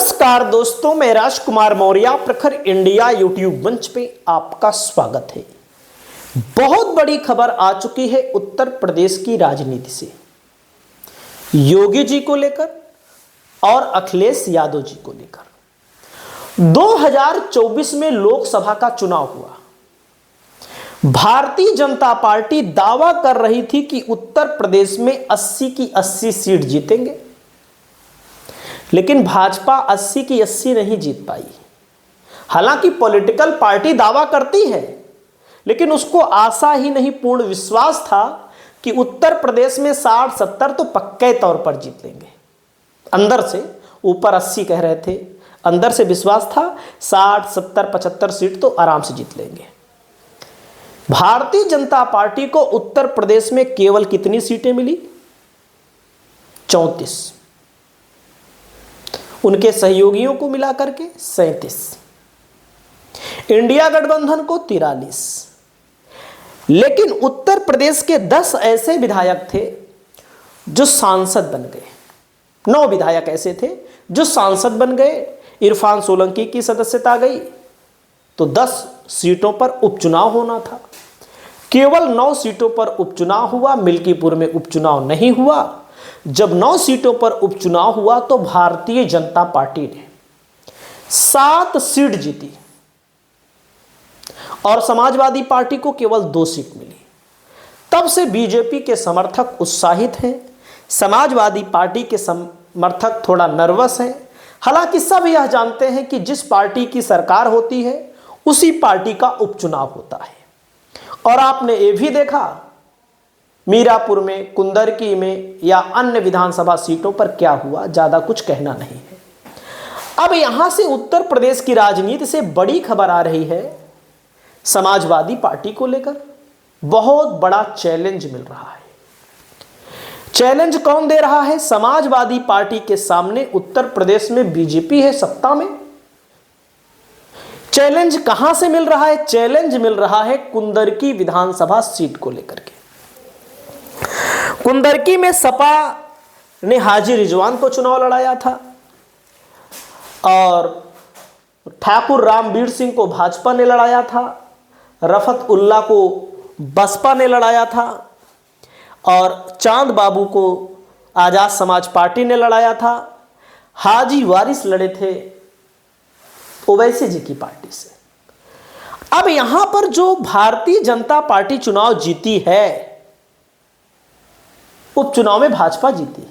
नमस्कार दोस्तों, मैं राजकुमार मौर्य प्रखर इंडिया यूट्यूब मंच पे आपका स्वागत है। बहुत बड़ी खबर आ चुकी है उत्तर प्रदेश की राजनीति से, योगी जी को लेकर और अखिलेश यादव जी को लेकर। 2024 में लोकसभा का चुनाव हुआ। भारतीय जनता पार्टी दावा कर रही थी कि उत्तर प्रदेश में 80 की 80 सीट जीतेंगे, लेकिन भाजपा 80 की 80 नहीं जीत पाई। हालांकि पॉलिटिकल पार्टी दावा करती है, लेकिन उसको आशा ही नहीं पूर्ण विश्वास था कि उत्तर प्रदेश में 60-70 तो पक्के तौर पर जीत लेंगे। अंदर से ऊपर 80 कह रहे थे, अंदर से विश्वास था 60-70-75 सीट तो आराम से जीत लेंगे। भारतीय जनता पार्टी को उत्तर प्रदेश में केवल कितनी सीटें मिली? 34। उनके सहयोगियों को मिलाकर के 37, इंडिया गठबंधन को 43। लेकिन उत्तर प्रदेश के 10 ऐसे विधायक थे जो सांसद बन गए। 9 विधायक ऐसे थे जो सांसद बन गए। इरफान सोलंकी की सदस्यता गई तो 10 सीटों पर उपचुनाव होना था। केवल 9 सीटों पर उपचुनाव हुआ, मिल्कीपुर में उपचुनाव नहीं हुआ। जब 9 सीटों पर उपचुनाव हुआ तो भारतीय जनता पार्टी ने 7 सीट जीती और समाजवादी पार्टी को केवल 2 सीट मिली। तब से बीजेपी के समर्थक उत्साहित हैं, समाजवादी पार्टी के समर्थक थोड़ा नर्वस हैं। हालांकि सब यह जानते हैं कि जिस पार्टी की सरकार होती है उसी पार्टी का उपचुनाव होता है। और आपने ये भी देखा मीरापुर में, कुंदरकी में या अन्य विधानसभा सीटों पर क्या हुआ, ज्यादा कुछ कहना नहीं है। अब यहां से उत्तर प्रदेश की राजनीति से बड़ी खबर आ रही है। समाजवादी पार्टी को लेकर बहुत बड़ा चैलेंज मिल रहा है। चैलेंज कौन दे रहा है? समाजवादी पार्टी के सामने उत्तर प्रदेश में बीजेपी है सत्ता में। चैलेंज कहां से मिल रहा है? चैलेंज मिल रहा है कुंदरकी विधानसभा सीट को लेकर के। कुंदरकी में सपा ने हाजी रिजवान को चुनाव लड़ाया था और ठाकुर रामवीर सिंह को भाजपा ने लड़ाया था, रफत उल्ला को बसपा ने लड़ाया था और चांद बाबू को आजाद समाज पार्टी ने लड़ाया था। हाजी वारिस लड़े थे ओवैसी जी की पार्टी से। अब यहां पर जो भारतीय जनता पार्टी चुनाव जीती है, उपचुनाव में भाजपा जीती है।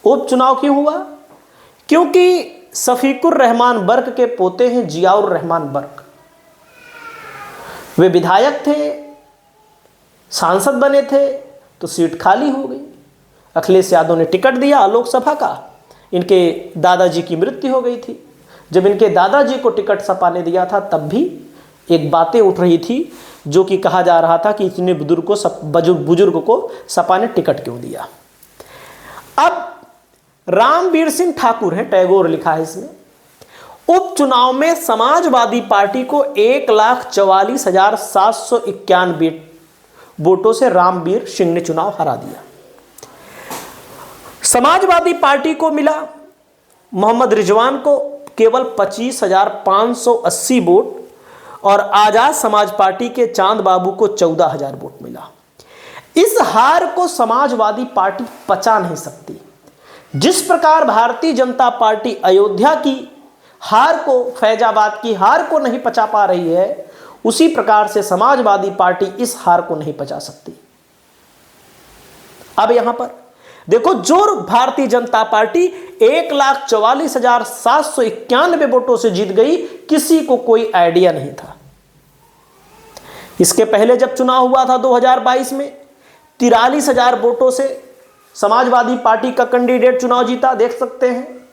उपचुनाव क्यों हुआ? क्योंकि शफीकुर रहमान बर्क के पोते हैं जियाउर रहमान बर्क। वे विधायक थे, सांसद बने थे, तो सीट खाली हो गई। अखिलेश यादव ने टिकट दिया लोकसभा का। इनके दादाजी की मृत्यु हो गई थी। जब इनके दादाजी को टिकट सपा ने दिया था तब भी एक बातें उठ रही थी, जो कि कहा जा रहा था कि इतने बुजुर्ग को सपा ने टिकट क्यों दिया। अब रामवीर सिंह ठाकुर है, टैगोर लिखा है इसमें। उपचुनाव में समाजवादी पार्टी को 1,44,791 वोटों से रामवीर सिंह ने चुनाव हरा दिया। समाजवादी पार्टी को मिला मोहम्मद रिजवान को केवल 25,580 वोट और आजाद समाज पार्टी के चांद बाबू को 14,000 वोट मिला। इस हार को समाजवादी पार्टी पचा नहीं सकती। जिस प्रकार भारतीय जनता पार्टी अयोध्या की हार को, फैजाबाद की हार को नहीं पचा पा रही है, उसी प्रकार से समाजवादी पार्टी इस हार को नहीं पचा सकती। अब यहां पर देखो, जो भारतीय जनता पार्टी 1,44,791 वोटों से जीत गई, किसी को कोई आइडिया नहीं था। इसके पहले जब चुनाव हुआ था 2022 में, 43,000 वोटों से समाजवादी पार्टी का कैंडिडेट चुनाव जीता। देख सकते हैं,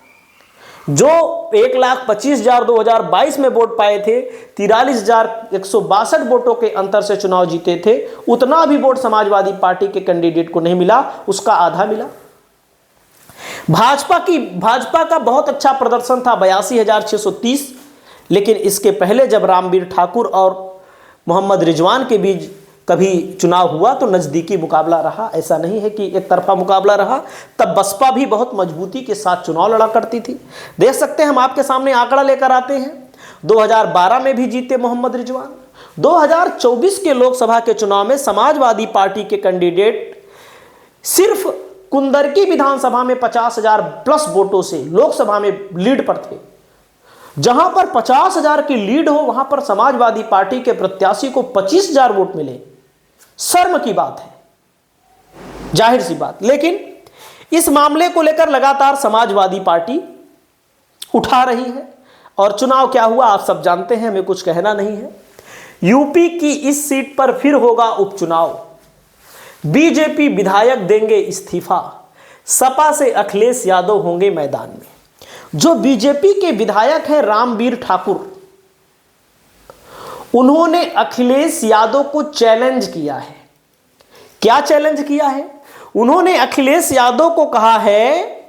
जो 1,25,000 2022 में वोट पाए थे, 43,162 वोटों के अंतर से चुनाव जीते थे। उतना भी वोट समाजवादी पार्टी के कैंडिडेट को नहीं मिला, उसका आधा मिला। भाजपा का बहुत अच्छा प्रदर्शन था, 82,630। लेकिन इसके पहले जब रामवीर ठाकुर और मोहम्मद रिजवान के बीच कभी चुनाव हुआ तो नज़दीकी मुकाबला रहा, ऐसा नहीं है कि एक तरफा मुकाबला रहा। तब बसपा भी बहुत मजबूती के साथ चुनाव लड़ा करती थी। देख सकते हैं, हम आपके सामने आंकड़ा लेकर आते हैं। 2012 में भी जीते मोहम्मद रिजवान। 2024 के लोकसभा के चुनाव में समाजवादी पार्टी के कैंडिडेट सिर्फ कुंदरकी विधानसभा में 50,000 प्लस वोटों से लोकसभा में लीड पर थे। जहां पर 50,000 की लीड हो, वहां पर समाजवादी पार्टी के प्रत्याशी को 25,000 वोट मिले। शर्म की बात है, जाहिर सी बात। लेकिन इस मामले को लेकर लगातार समाजवादी पार्टी उठा रही है। और चुनाव क्या हुआ आप सब जानते हैं, हमें कुछ कहना नहीं है। यूपी की इस सीट पर फिर होगा उपचुनाव। बीजेपी विधायक देंगे इस्तीफा, सपा से अखिलेश यादव होंगे मैदान में। जो बीजेपी के विधायक हैं रामवीर ठाकुर, उन्होंने अखिलेश यादव को चैलेंज किया है। क्या चैलेंज किया है? उन्होंने अखिलेश यादव को कहा है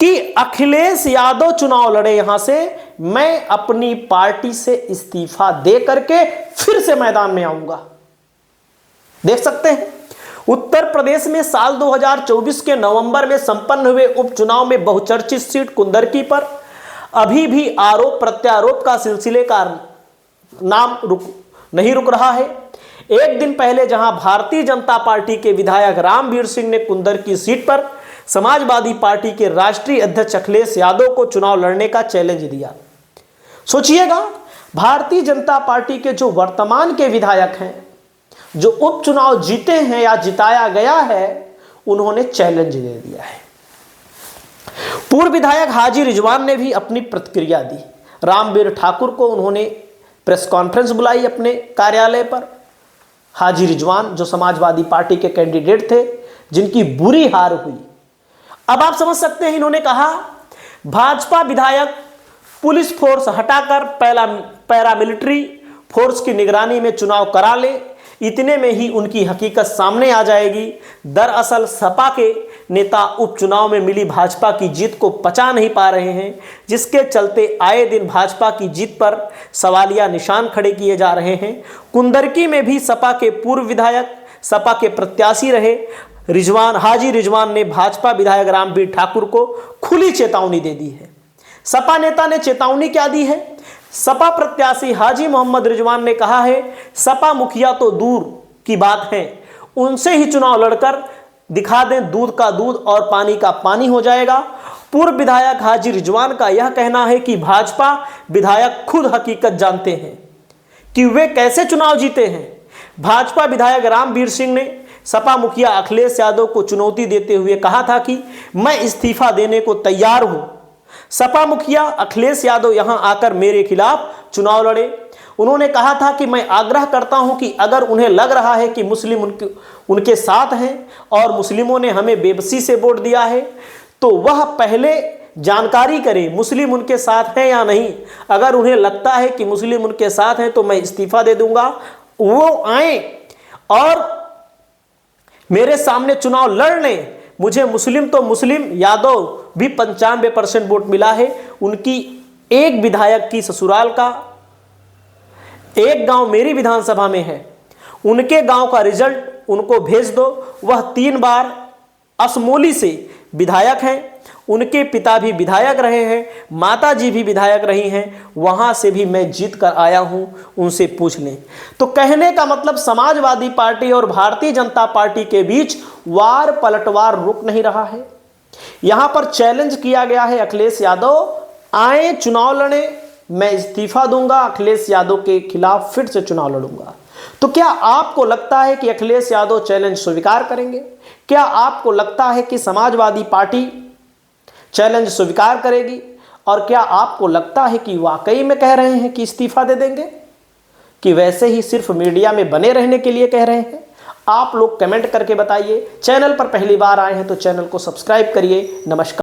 कि अखिलेश यादव चुनाव लड़े यहां से, मैं अपनी पार्टी से इस्तीफा दे करके फिर से मैदान में आऊंगा। देख सकते हैं, उत्तर प्रदेश में साल 2024 के नवंबर में संपन्न हुए उपचुनाव में बहुचर्चित सीट कुंदरकी पर अभी भी आरोप प्रत्यारोप का सिलसिले का नाम नहीं रुक रहा है। एक दिन पहले जहां भारतीय जनता पार्टी के विधायक रामवीर सिंह ने कुंदरकी सीट पर समाजवादी पार्टी के राष्ट्रीय अध्यक्ष अखिलेश यादव को चुनाव लड़ने का चैलेंज दिया। सोचिएगा, भारतीय जनता पार्टी के जो वर्तमान के विधायक हैं, जो उपचुनाव जीते हैं या जिताया गया है, उन्होंने चैलेंज दे दिया है। पूर्व विधायक हाजी रिजवान ने भी अपनी प्रतिक्रिया दी। रामवीर ठाकुर को उन्होंने प्रेस कॉन्फ्रेंस बुलाई अपने कार्यालय पर। हाजी रिजवान जो समाजवादी पार्टी के कैंडिडेट थे, जिनकी बुरी हार हुई। अब आप समझ सकते हैं, इन्होंने कहा भाजपा विधायक पुलिस फोर्स हटाकर पैरामिलिट्री फोर्स की निगरानी में चुनाव करा ले, इतने में ही उनकी हकीकत सामने आ जाएगी। दरअसल सपा के नेता उपचुनाव में मिली भाजपा की जीत को पचा नहीं पा रहे हैं, जिसके चलते आए दिन भाजपा की जीत पर सवालिया निशान खड़े किए जा रहे हैं। कुंदरकी में भी सपा के पूर्व विधायक, सपा के प्रत्याशी रहे हाजी रिजवान ने भाजपा विधायक रामवीर ठाकुर को खुली चेतावनी दे दी है। सपा नेता ने चेतावनी क्या दी है? सपा प्रत्याशी हाजी मोहम्मद रिजवान ने कहा है, सपा मुखिया तो दूर की बात है, उनसे ही चुनाव लड़कर दिखा दें, दूध का दूध और पानी का पानी हो जाएगा। पूर्व विधायक हाजी रिजवान का यह कहना है कि भाजपा विधायक खुद हकीकत जानते हैं कि वे कैसे चुनाव जीते हैं। भाजपा विधायक रामवीर सिंह ने सपा मुखिया अखिलेश यादव को चुनौती देते हुए कहा था कि मैं इस्तीफा देने को तैयार हूं। सपा मुखिया अखिलेश यादव यहां आकर मेरे खिलाफ चुनाव लड़े। उन्होंने कहा था कि मैं आग्रह करता हूं कि अगर उन्हें लग रहा है कि मुस्लिम उनके साथ हैं और मुस्लिमों ने हमें बेबसी से वोट दिया है, तो वह पहले जानकारी करें मुस्लिम उनके साथ हैं या नहीं। अगर उन्हें लगता है कि मुस्लिम उनके साथ हैं तो मैं इस्तीफा दे दूंगा। वो आए और मेरे सामने चुनाव लड़ लें। मुझे मुस्लिम तो मुस्लिम यादव भी 95% वोट मिला है। उनकी एक विधायक की ससुराल का एक गांव मेरी विधानसभा में है, उनके गांव का रिजल्ट उनको भेज दो। वह 3 बार असमोली से विधायक हैं, उनके पिता भी विधायक रहे हैं, माता जी भी विधायक रही हैं, वहां से भी मैं जीत कर आया हूं, उनसे पूछ लें। तो कहने का मतलब समाजवादी पार्टी और भारतीय जनता पार्टी के बीच वार पलटवार रुक नहीं रहा है। यहां पर चैलेंज किया गया है अखिलेश यादव आए चुनाव लड़े, मैं इस्तीफा दूंगा, अखिलेश यादव के खिलाफ फिर से चुनाव लड़ूंगा। तो क्या आपको लगता है कि अखिलेश यादव चैलेंज स्वीकार करेंगे? क्या आपको लगता है कि समाजवादी पार्टी चैलेंज स्वीकार करेगी? और क्या आपको लगता है कि वाकई में कह रहे हैं कि इस्तीफा दे देंगे, कि वैसे ही सिर्फ मीडिया में बने रहने के लिए कह रहे हैं? आप लोग कमेंट करके बताइए। चैनल पर पहली बार आए हैं तो चैनल को सब्सक्राइब करिए। नमस्कार।